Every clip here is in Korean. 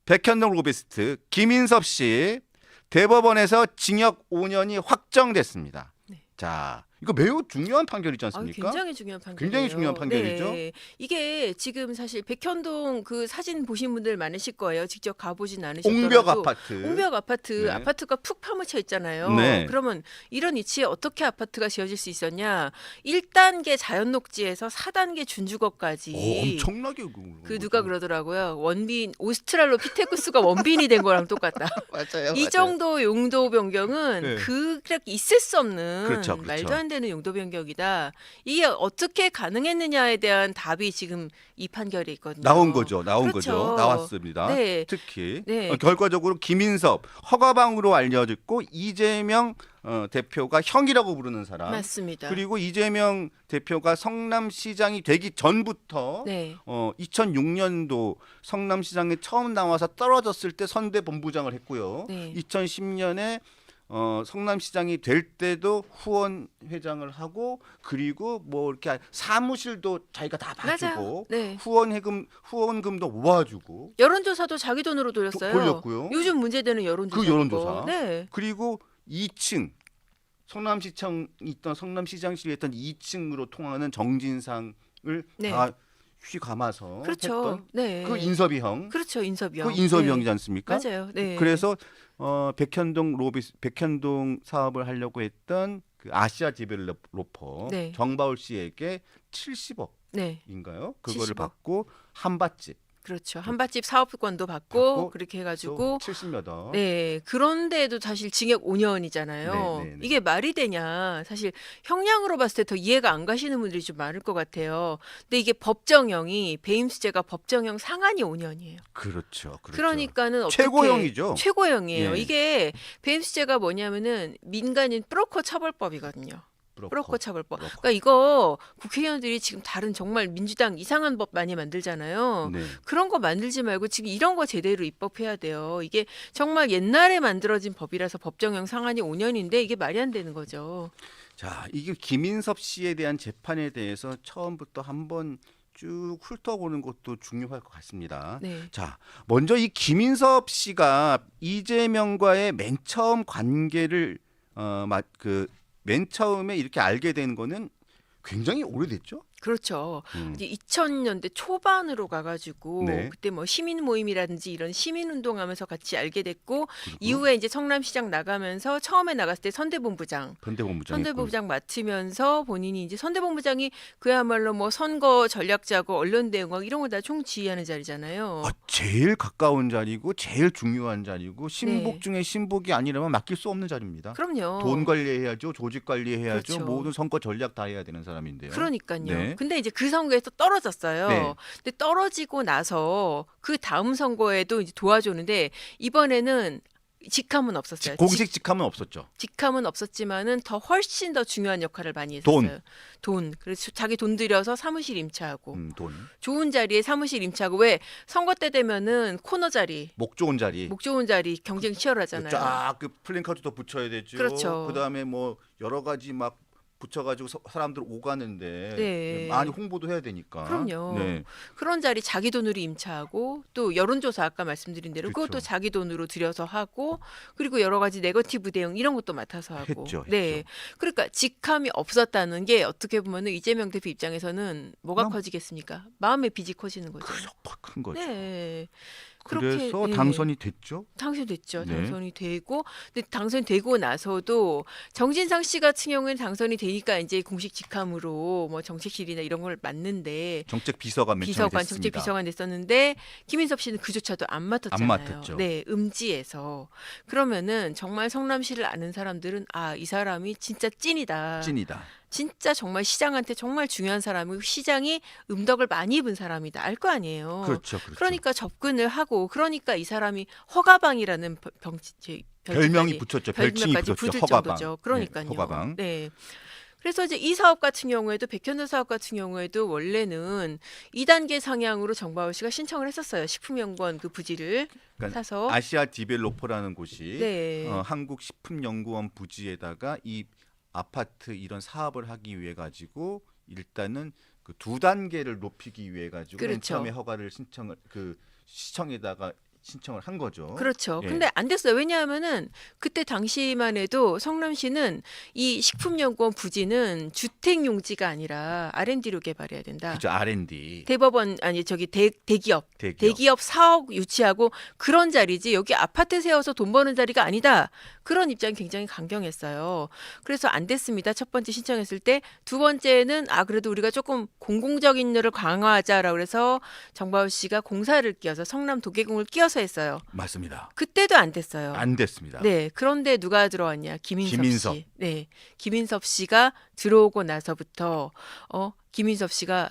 백현동 로비스트 김인섭 씨 대법원에서 징역 5년이 확정됐습니다. 네. 자, 이거 매우 중요한 판결이지 않습니까? 굉장히 중요한 판결이에요. 굉장히 중요한 판결이죠. 네. 이게 지금 사실 백현동 그 사진 보신 분들 많으실 거예요. 직접 가보진 않으셨더라도. 옹벽 아파트. 옹벽 아파트, 네. 아파트가 푹 파묻혀 있잖아요. 네. 그러면 이런 위치에 어떻게 아파트가 지어질 수 있었냐? 1단계 자연녹지에서 4단계 준주거까지. 엄청나게 그 누가 그러더라고요. 원빈 오스트랄로피테쿠스가 원빈이 된 거랑 똑같다. 맞아요. 이 정도 용도 변경은 네. 그렇게 있을 수 없는 그렇죠, 그렇죠. 말도 안 되는 용도 변경이다. 이게 어떻게 가능했느냐에 대한 답이 지금 이 판결에 있거든요. 나온 거죠. 그렇죠. 나왔습니다. 네. 특히 네. 결과적으로 김인섭 허가방으로 알려졌고 이재명 대표가 형이라고 부르는 사람. 맞습니다. 그리고 이재명 대표가 성남시장이 되기 전부터 네. 2006년도 성남시장에 처음 나와서 떨어졌을 때 선대본부장을 했고요. 네. 2010년에 성남시장이 될 때도 후원 회장을 하고 그리고 뭐 이렇게 사무실도 자기가 다 봐주고 맞아요. 네. 후원금도 모아주고 여론조사도 자기 돈으로 돌렸어요. 돌렸고요. 요즘 문제되는 여론조사. 그 여론조사. 네. 그리고 2층 성남시청이 있던 성남시장실에 있던 2층으로 통하는 정진상을 네. 다 휘감아서 그렇죠. 했던 네. 그 인섭이 형. 그렇죠. 인섭이 형. 그 인섭이 네. 형이지 않습니까? 맞아요. 네. 그래서 백현동 사업을 하려고 했던 그 아시아 디벨로퍼 네. 정바울 씨에게 70억인가요? 네. 그거를 70억. 받고 한밭집 그렇죠. 한밭집 사업권도 받고 그렇게 해가지고 70몇 억. 네, 그런데도 사실 징역 5년이잖아요. 네, 네, 네. 이게 말이 되냐? 사실 형량으로 봤을 때 더 이해가 안 가시는 분들이 좀 많을 것 같아요. 근데 이게 법정형이 배임수재가 법정형 상한이 5년이에요. 그렇죠. 그러니까는 어떻게 최고형이죠. 최고형이에요. 예. 이게 배임수재가 뭐냐면은 민간인 브로커 처벌법이거든요. 브로커 처벌법. 브로커. 그러니까 이거 국회의원들이 지금 다른 정말 민주당 이상한 법 많이 만들잖아요. 네. 그런 거 만들지 말고 지금 이런 거 제대로 입법해야 돼요. 이게 정말 옛날에 만들어진 법이라서 법정형 상한이 5년인데 이게 말이 안 되는 거죠. 자, 이게 김인섭 씨에 대한 재판에 대해서 처음부터 한번 쭉 훑어보는 것도 중요할 것 같습니다. 네. 자, 먼저 이 김인섭 씨가 이재명과의 맨 처음 관계를 맨 처음에 이렇게 알게 된 거는 굉장히 오래됐죠. 그렇죠. 이제 2000년대 초반으로 가가지고 네. 그때 뭐 시민 모임이라든지 이런 시민 운동하면서 같이 알게 됐고 그리고 이후에 이제 성남시장 나가면서 처음에 나갔을 때 선대본부장 선대본부장 맡으면서 본인이 이제 선대본부장이 그야말로 뭐 선거 전략자고 언론 대응하고 이런 거 다 총지휘하는 자리잖아요. 제일 가까운 자리고 제일 중요한 자리고 신복 네. 중에 신복이 아니라면 맡길 수 없는 자리입니다. 그럼요. 돈 관리해야죠, 조직 관리해야죠, 그렇죠. 모든 선거 전략 다 해야 되는 사람인데요. 그러니까요. 네. 근데 이제 그 선거에서 떨어졌어요. 네. 근데 떨어지고 나서 그 다음 선거에도 이제 도와줬는데 이번에는 직함은 없었어요. 공식 직함은 없었죠. 직함은 없었지만은 더 훨씬 더 중요한 역할을 많이 했었어요. 돈. 그래서 자기 돈 들여서 사무실 임차하고 돈. 좋은 자리에 사무실 임차하고 왜 선거 때 되면은 코너 자리, 목 좋은 자리. 목 좋은 자리 경쟁 치열하잖아요. 쫙그 플랜카드도 붙여야 되죠. 그렇죠. 그다음에 뭐 여러 가지 막 붙여가지고 사람들 오가는데 네. 많이 홍보도 해야 되니까. 그럼요. 네. 그런 자리 자기 돈으로 임차하고 또 여론조사 아까 말씀드린 대로 그렇죠. 그것도 자기 돈으로 들여서 하고 그리고 여러 가지 네거티브 대응 이런 것도 맡아서 하고 했죠. 네 그러니까 직함이 없었다는 게 어떻게 보면은 이재명 대표 입장에서는 뭐가 남- 커지겠습니까? 마음의 빚이 커지는 거죠. 큰 거죠. 네. 그래서 그렇게, 네. 당선이 됐죠. 당선됐죠. 네. 당선이 되고 근데 당선되고 나서도 정진상 씨 같은 경우에는 당선이 되니까 이제 공식 직함으로 뭐 정책실이나 이런 걸 맡는데 정책 비서관 맨 처음에 비서관, 됐습니다. 정책 비서관 됐었는데 김인섭 씨는 그조차도 안 맡았잖아요. 안 맡았죠. 네, 음지에서. 그러면은 정말 성남시를 아는 사람들은 아, 이 사람이 진짜 찐이다. 찐이다. 진짜 정말 시장한테 정말 중요한 사람이고 시장이 음덕을 많이 입은 사람이다. 알 거 아니에요. 그렇죠. 그러니까 접근을 하고 그러니까 이 사람이 허가방이라는 별명이 붙였죠. 별칭이 별명까지 붙었죠. 붙을 허가방. 정도죠. 그러니까요. 네, 허가방. 네. 그래서 이제 이 사업 같은 경우에도 백현도 사업 같은 경우에도 원래는 2단계 상향으로 정바울 씨가 신청을 했었어요. 식품연구원 그 부지를 그러니까 사서. 아시아 디벨로퍼라는 곳이 네. 한국식품연구원 부지에다가 이 아파트 이런 사업을 하기 위해 가지고 일단은 그 2단계를 높이기 위해 가지고 맨 그렇죠. 처음에 허가를 신청을 그 시청에다가 신청을 한 거죠. 그렇죠. 예. 근데 안 됐어요. 왜냐하면은 그때 당시만 해도 성남시는 이 식품연구원 부지는 주택 용지가 아니라 R&D로 개발해야 된다. 그죠. R&D 대법원 아니 저기 대기업 대기업. 대기업 사업 유치하고 그런 자리지 여기 아파트 세워서 돈 버는 자리가 아니다. 그런 입장이 굉장히 강경했어요. 그래서 안 됐습니다. 첫 번째 신청했을 때. 두 번째는 그래도 우리가 조금 공공적인 일을 강화하자라고 그래서 정바울 씨가 공사를 끼워서 성남 도계공을 끼워서 했어요. 맞습니다. 그때도 안 됐어요. 안 됐습니다. 네. 그런데 누가 들어왔냐? 김인섭 김인섭. 씨. 네. 김인섭 씨가 들어오고 나서부터 김인섭 씨가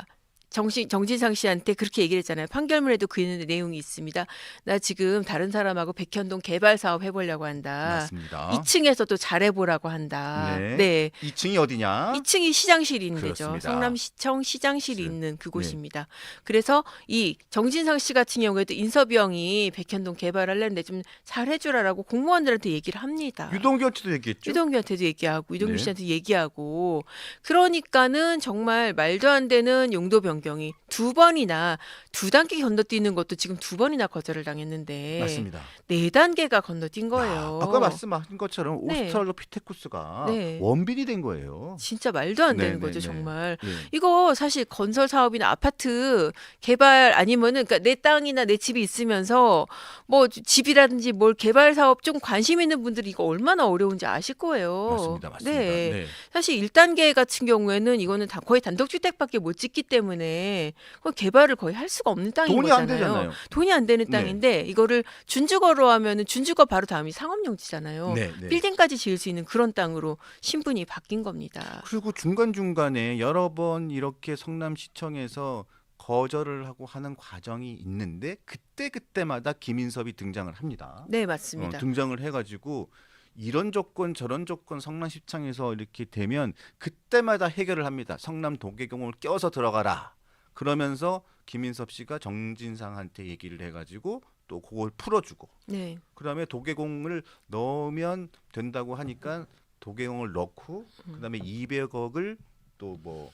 정진상 씨한테 그렇게 얘기를 했잖아요. 판결문에도 그 내용이 있습니다. 나 지금 다른 사람하고 백현동 개발 사업 해보려고 한다. 맞습니다. 2층에서도 잘해보라고 한다. 네. 네. 2층이 어디냐? 2층이 시장실이 있는 데죠. 그렇습니다. 성남시청 시장실이 네. 있는 그곳입니다. 그래서 이 정진상 씨 같은 경우에도 인섭이 형이 백현동 개발하려는데 좀 잘해주라라고 공무원들한테 얘기를 합니다. 유동규한테도 얘기했죠. 유동규한테도 얘기하고 유동규 네. 씨한테 얘기하고 그러니까는 정말 말도 안 되는 용도 변경이 두 번이나 두 단계 건너뛰는 것도 지금 두 번이나 거절을 당했는데 맞습니다. 네 단계가 건너뛴 거예요. 아까 말씀하신 것처럼 네. 오스트랄로피테쿠스가 네. 원빈이 된 거예요. 진짜 말도 안 되는 네, 거죠 네, 네. 정말. 예. 이거 사실 건설 사업이나 아파트 개발 아니면은 그러니까 내 땅이나 내 집이 있으면서 뭐 집이라든지 뭘 개발 사업 좀 관심 있는 분들이 이거 얼마나 어려운지 아실 거예요. 맞습니다. 맞습니다. 네. 네. 사실 1단계 같은 경우에는 이거는 다 거의 단독주택밖에 못 짓기 때문에 그건 개발을 거의 할 수가 없는 땅인 돈이 거잖아요. 안 되잖아요. 돈이 안 되는 네. 땅인데 이거를 준주거로 하면은 준주거 바로 다음이 상업용지잖아요. 네, 네. 빌딩까지 지을 수 있는 그런 땅으로 신분이 바뀐 겁니다. 그리고 중간중간에 여러 번 이렇게 성남시청에서 거절을 하고 하는 과정이 있는데 그때마다 김인섭이 등장을 합니다. 네, 맞습니다. 등장을 해가지고 이런 조건 저런 조건 성남시청에서 이렇게 되면 그때마다 해결을 합니다. 성남 도계공을 껴서 들어가라. 그러면서 김인섭 씨가 정진상한테 얘기를 해가지고 또 그걸 풀어주고 네. 그다음에 도계공을 넣으면 된다고 하니까 도계공을 넣고 그다음에 200억을 또 뭐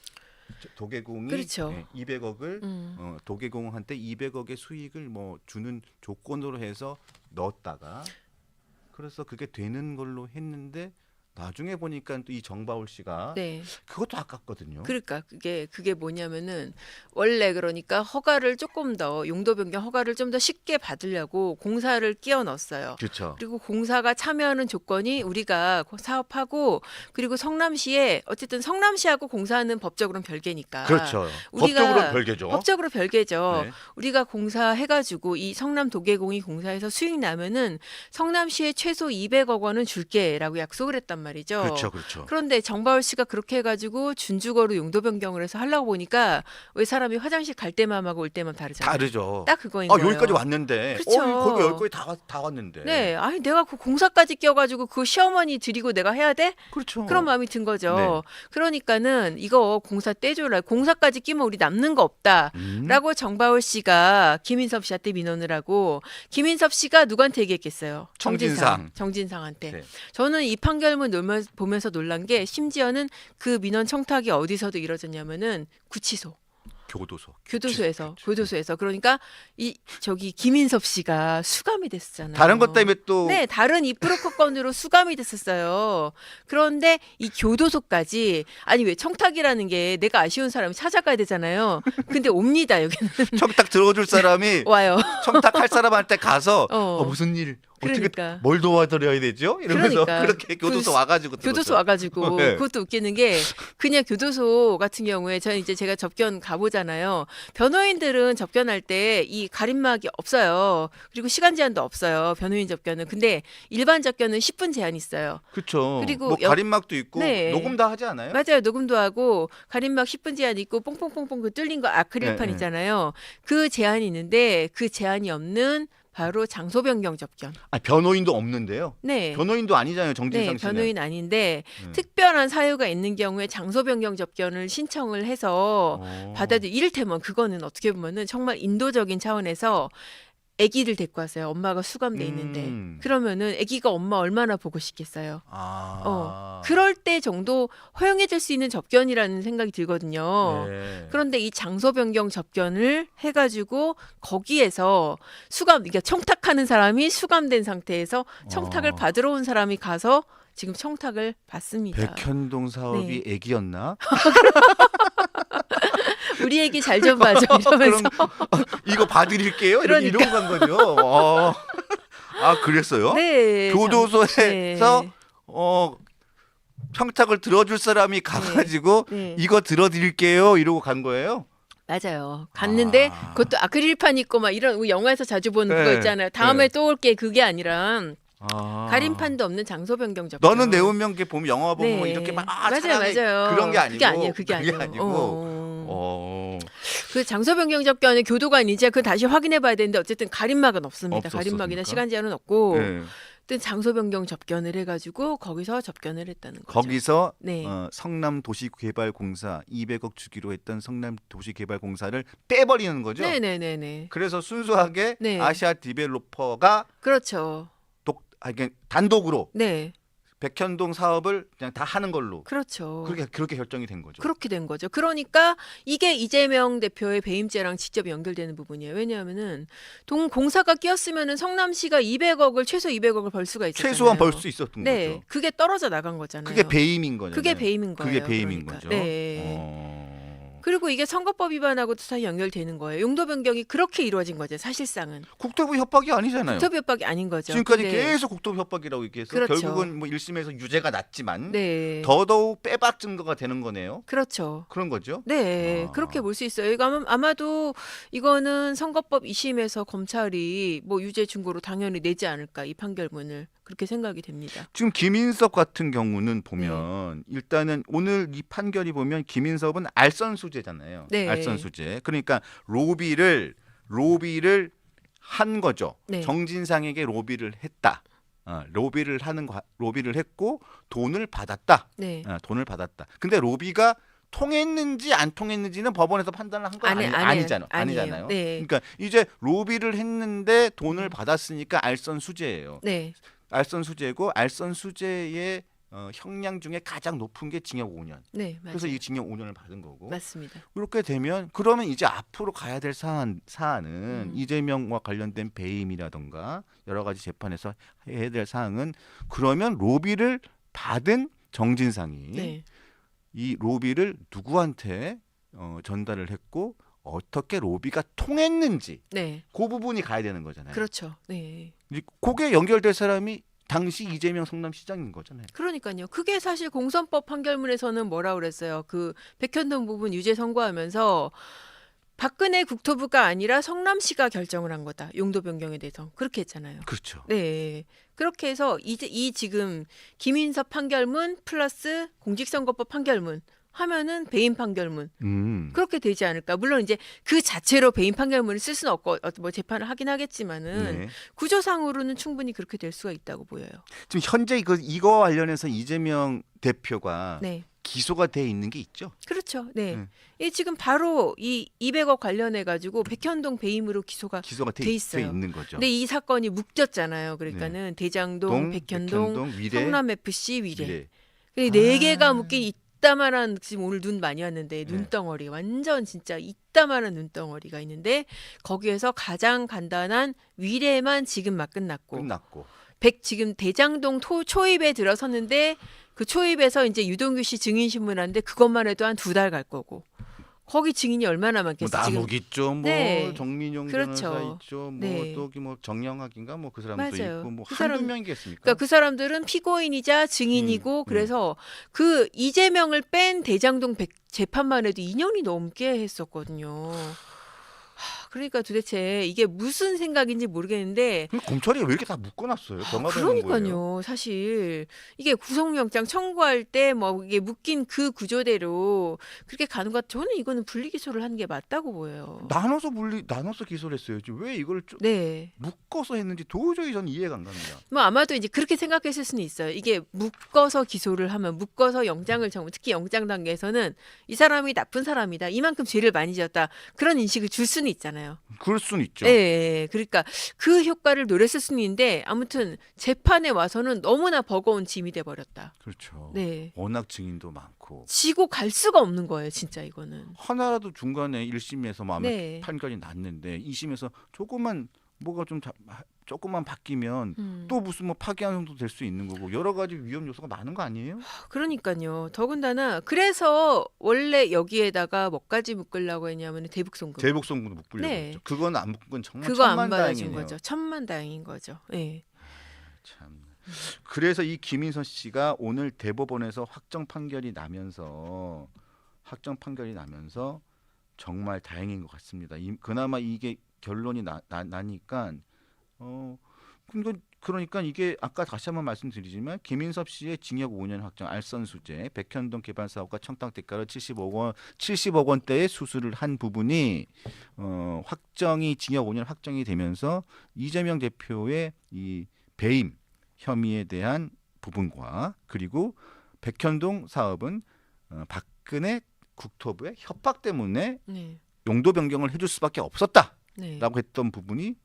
도계공이 그렇죠. 200억을 음. 도계공한테 200억의 수익을 뭐 주는 조건으로 해서 넣었다가 그래서 그게 되는 걸로 했는데 나중에 보니까 또 이 정바울 씨가 네. 그것도 아깝거든요. 그러니까 그게 뭐냐면은 원래 그러니까 허가를 조금 더 용도 변경 허가를 좀 더 쉽게 받으려고 공사를 끼워 넣었어요. 그렇죠. 그리고 공사가 참여하는 조건이 우리가 사업하고 그리고 성남시에 어쨌든 성남시하고 공사하는 법적으로는 별개니까. 그렇죠. 우리가 법적으로 별개죠. 법적으로 별개죠. 네. 우리가 공사해가지고 이 성남 도계공이 공사해서 수익 나면은 성남시에 최소 200억 원은 줄게라고 약속을 했단 말이죠. 그렇죠. 그렇죠. 그런데 정바울 씨가 그렇게 해가지고 준주거로 용도 변경을 해서 하려고 보니까 왜 사람이 화장실 갈 때만 하고 올 때만 다르잖아요. 다르죠. 딱 그거인 거예요. 여기까지 왔는데 그렇죠. 거기 여기까지 다 왔는데. 네, 아니 내가 그 공사까지 껴가지고 그 시어머니 드리고 내가 해야 돼? 그렇죠. 그런 마음이 든 거죠. 네. 그러니까는 이거 공사 떼줘라. 공사까지 끼면 우리 남는 거 없다. 라고 정바울 씨가 김인섭 씨한테 민원을 하고 김인섭 씨가 누구한테 얘기했겠어요? 정진상. 정진상한테. 네. 저는 이 판결문 보면서 놀란 게 심지어는 그 민원 청탁이 어디서도 이루어졌냐면은 구치소. 교도소에서 그러니까 김인섭 씨가 수감이 됐잖아요. 다른 것 때문에 또 네, 다른 이프로커 건으로 수감이 됐었어요. 그런데 이 교도소까지 아니 왜 청탁이라는 게 내가 아쉬운 사람이 찾아가야 되잖아요. 근데 옵니다 여기는 청탁 들어줄 사람이 와요. 청탁할 사람한테 가서 어. 무슨 일 그러니까. 어떻게 뭘 도와드려야 되죠? 이러면서 그러니까. 그렇게 교도소 그 와가지고 교도소 들었죠. 와가지고 네. 그것도 웃기는 게 그냥 교도소 같은 경우에 저는 이제 제가 접견 가보잖아요. 변호인들은 접견할 때 이 가림막이 없어요. 그리고 시간 제한도 없어요. 변호인 접견은. 근데 일반 접견은 10분 제한이 있어요. 그렇죠. 그리고 뭐 가림막도 있고 네. 녹음 다 하지 않아요? 맞아요. 녹음도 하고 가림막 10분 제한 있고 뽕뽕뽕뽕 그 뚫린 거 아크릴판 네, 네. 있잖아요. 그 제한이 있는데 그 제한이 없는 바로 장소 변경 접견. 변호인도 없는데요. 네. 변호인도 아니잖아요. 네, 정진상 씨는. 변호인 아닌데 음. 특별한 사유가 있는 경우에 장소 변경 접견을 신청을 해서 어. 받아도 이를테면 그거는 어떻게 보면은 정말 인도적인 차원에서 아기를 데리고 왔어요. 엄마가 수감돼 있는데. 그러면은 아기가 엄마 얼마나 보고 싶겠어요. 그럴 때 정도 허용해줄 수 있는 접견이라는 생각이 들거든요. 네. 그런데 이 장소 변경 접견을 해가지고 거기에서 그러니까 청탁하는 사람이 수감된 상태에서 청탁을 받으러 온 사람이 가서 지금 청탁을 받습니다. 백현동 사업이 네. 애기였나? 우리 얘기 잘 좀 봐줘 이러면서. 이거 봐드릴게요. 그러니까. 이러고 간 거죠. 그랬어요? 네. 교도소에서 네. 청탁을 들어줄 사람이 가가지고 네. 이거 들어드릴게요. 이러고 간 거예요. 맞아요. 갔는데 그것도 아크릴판 있고 막 이런 영화에서 자주 보는 그거 네. 있잖아요. 다음에 네. 또 올게 그게 아니라 가림판도 없는 장소 변경 접견. 너는 내 운명계 보면 영화 보면 네. 이렇게 막 맞아요, 사랑해. 맞아요. 그런 게 아니고 그게 아니고. 그 장소 변경 접견의 교도관 이제 그 다시 확인해 봐야 되는데 어쨌든 가림막은 없습니다. 없었습니까? 가림막이나 시간 제한은 없고. 네. 어쨌든 장소 변경 접견을 해가지고 거기서 접견을 했다는 거죠. 거기서 네. 성남도시개발공사 200억 주기로 했던 성남도시개발공사를 빼버리는 거죠. 네네네네. 그래서 순수하게 네. 아시아 디벨로퍼가 그렇죠. 단독으로 네. 백현동 사업을 그냥 다 하는 걸로 그렇죠. 그렇게 결정이 된 거죠. 그렇게 된 거죠. 그러니까 이게 이재명 대표의 배임죄랑 직접 연결되는 부분이에요. 왜냐하면은 공사가 끼었으면은 성남시가 200억을 최소 200억을 벌 수가 있었잖아요. 최소한 벌 수 있었던 네, 거죠. 그게 떨어져 나간 거잖아요. 그게 배임인 거잖아요. 그게 배임인 거예요. 그게 배임인 그러니까. 거죠. 네. 그리고 이게 선거법 위반하고도 사실 연결되는 거예요. 용도 변경이 그렇게 이루어진 거죠. 사실상은. 국토부 협박이 아니잖아요. 국토부 협박이 아닌 거죠. 지금까지 근데 계속 국토부 협박이라고 얘기해서 그렇죠. 결국은 뭐 1심에서 유죄가 났지만 네. 더더욱 빼박 증거가 되는 거네요. 그렇죠. 그런 거죠. 네, 그렇게 볼 수 있어요. 이거 아마도 이거는 선거법 2심에서 검찰이 뭐 유죄 중고로 당연히 내지 않을까 이 판결문을 그렇게 생각이 됩니다. 지금 김인섭 같은 경우는 보면 일단은 오늘 이 판결이 보면 김인섭은 알선수재잖아요. 네. 알선수재. 그러니까 로비를 한 거죠. 네. 정진상에게 로비를 했다. 로비를 했고 돈을 받았다. 네. 돈을 받았다. 근데 로비가 통했는지 안 통했는지는 법원에서 판단을 한 거 아니잖아요. 네. 그러니까 이제 로비를 했는데 돈을 받았으니까 알선수재예요. 네. 알선수재고 알선수재의 형량 중에 가장 높은 게 징역 5년. 네, 맞아요. 그래서 이 징역 5년을 받은 거고. 맞습니다. 이렇게 되면 그러면 이제 앞으로 가야 될 사안은 이재명과 관련된 배임이라던가 여러 가지 재판에서 해야 될 사항은 그러면 로비를 받은 정진상이 네. 이 로비를 누구한테 전달을 했고 어떻게 로비가 통했는지 네. 그 부분이 가야 되는 거잖아요. 그렇죠. 네. 그게 연결될 사람이 당시 이재명 성남시장인 거잖아요. 그러니까요. 그게 사실 공선법 판결문에서는 뭐라 그랬어요. 그 백현동 부분 유죄 선고하면서 박근혜 국토부가 아니라 성남시가 결정을 한 거다. 용도 변경에 대해서 그렇게 했잖아요. 그렇죠. 네. 그렇게 해서 이제 이 지금 김인섭 판결문 플러스 공직선거법 판결문 하면은 배임 판결문 그렇게 되지 않을까. 물론 이제 그 자체로 배임 판결문을 쓸 수는 없고 뭐 재판을 하긴 하겠지만은 네. 구조상으로는 충분히 그렇게 될 수가 있다고 보여요. 지금 현재 이거 관련해서 이재명 대표가 네. 기소가 돼 있는 게 있죠. 그렇죠. 네. 이 지금 바로 이 200억 관련해 가지고 백현동 배임으로 기소가 돼 있어요. 있는 거죠. 근데 이 사건이 묶였잖아요. 그러니까는 대장동, 백현동, 위례, 성남 FC 위례. 위례. 네 개가 묶인 이따만한 지금 오늘 눈 많이 왔는데 눈덩어리 완전 진짜 이따만한 눈덩어리가 있는데 거기에서 가장 간단한 위례만 지금 막 끝났고 지금 대장동 초입에 들어섰는데 그 초입에서 이제 유동규 씨 증인 신문하는데 그것만 해도 한 2달 갈 거고 거기 증인이 얼마나 많겠어요? 뭐 남욱 있죠, 뭐 네. 정민용 그렇죠. 변호사 있죠, 네. 뭐 정영학인가 뭐 그 사람도 맞아요. 있고 뭐 그 한두 사람- 명이겠습니까? 그러니까 그 사람들은 피고인이자 증인이고 그래서 그 이재명을 뺀 대장동 재판만 해도 2년이 넘게 했었거든요. 그러니까 도대체 이게 무슨 생각인지 모르겠는데 검찰이 왜 이렇게 다 묶어놨어요? 병합해 놓은 거예요. 그러니까요. 사실 이게 구속영장 청구할 때 뭐 이게 묶인 그 구조대로 그렇게 가는 것 저는 이거는 분리기소를 하는 게 맞다고 보여요. 나눠서 기소를 했어야지. 왜 이걸 네. 묶어서 했는지 도저히 저는 이해가 안 갑니다. 뭐 아마도 이제 그렇게 생각했을 수는 있어요. 이게 묶어서 기소를 하면 묶어서 영장을 특히 영장 단계에서는 이 사람이 나쁜 사람이다. 이만큼 죄를 많이 지었다. 그런 인식을 줄 수는 있잖아요. 있잖아요. 그럴 수는 있죠. 예, 예. 그러니까 그 효과를 노렸을 수는 있는데 아무튼 재판에 와서는 너무나 버거운 짐이 돼 버렸다. 그렇죠. 네. 워낙 증인도 많고 지고 갈 수가 없는 거예요, 진짜 이거는. 하나라도 중간에 1심에서 마음에 네. 판결이 났는데 2심에서 조금만 뭐가 좀 조금만 바뀌면 또 무슨 뭐 파기환송도 될 수 있는 거고 여러 가지 위험 요소가 많은 거 아니에요? 그러니까요. 더군다나 그래서 원래 여기에다가 뭐까지 묶으려고 했냐면 대북송금. 대북송금도 못 불려고 네. 했죠. 그건 안 묶은 건 정말 그거 안 받아준 천만다행이네요. 거죠. 천만다행인 거죠. 예. 참. 그래서 이 김인선 씨가 오늘 대법원에서 확정 판결이 나면서 정말 다행인 것 같습니다. 그나마 이게 결론이 나니까 그러니까 이게 아까 다시 한번 말씀드리지만 김인섭 씨의 징역 5년 확정, 알선수재, 백현동 개발 사업과 청탁 대가로 70억 원대의 수수를 한 부분이 확정이 징역 5년 확정이 되면서 이재명 대표의 이 배임 혐의에 대한 부분과 그리고 백현동 사업은 박근혜 국토부의 협박 때문에 네. 용도 변경을 해줄 수밖에 없었다라고 네. 했던 부분이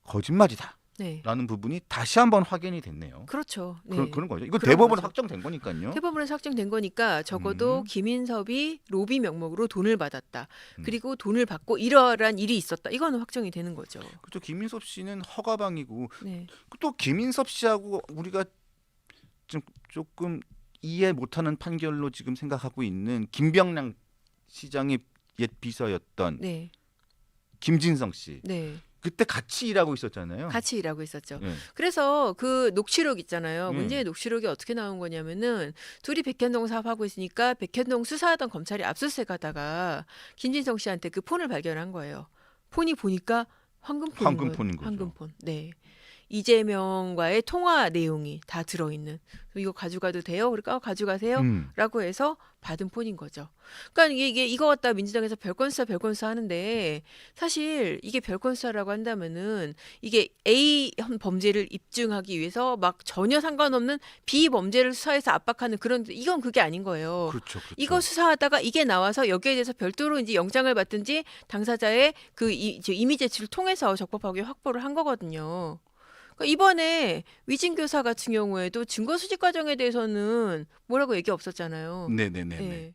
거짓말이다라는 네. 부분이 다시 한번 확인이 됐네요. 그렇죠. 네. 그런 거죠. 이거 그런 대법원 거죠. 확정된 거니까요. 대법원에서 확정된 거니까 적어도 김인섭이 로비 명목으로 돈을 받았다. 그리고 돈을 받고 이러한 일이 있었다. 이거는 확정이 되는 거죠. 그렇죠. 김인섭 씨는 허가방이고 네. 또 김인섭 씨하고 우리가 조금 이해 못하는 판결로 지금 생각하고 있는 김병량 시장의 옛 비서였던 네. 김진성 씨 네. 그때 같이 일하고 있었잖아요. 같이 일하고 있었죠. 예. 그래서 그 녹취록 있잖아요. 음. 문제의 녹취록이 어떻게 나온 거냐면은 둘이 백현동 사업하고 있으니까 백현동 수사하던 검찰이 압수수색 하다가 김진성 씨한테 그 폰을 발견한 거예요. 폰이 보니까 황금폰인 거죠. 황금폰. 네. 이재명과의 통화 내용이 다 들어있는 이거 가져가도 돼요? 그러니까 가져가세요. 라고 해서 받은 폰인 거죠. 그러니까 이게 이거 갖다 민주당에서 별건 수사 하는데 사실 이게 별건 수사라고 한다면은 이게 A 범죄를 입증하기 위해서 막 전혀 상관없는 B 범죄를 수사해서 압박하는 그런 이건 그게 아닌 거예요. 그렇죠. 그렇죠. 이거 수사하다가 이게 나와서 여기에 대해서 별도로 이제 영장을 받든지 당사자의 그 이미 제출을 통해서 적법하게 확보를 한 거거든요. 그러니까 이번에 위진교사 같은 경우에도 증거 수집 과정에 대해서는 뭐라고 얘기 없었잖아요. 네네네. 네.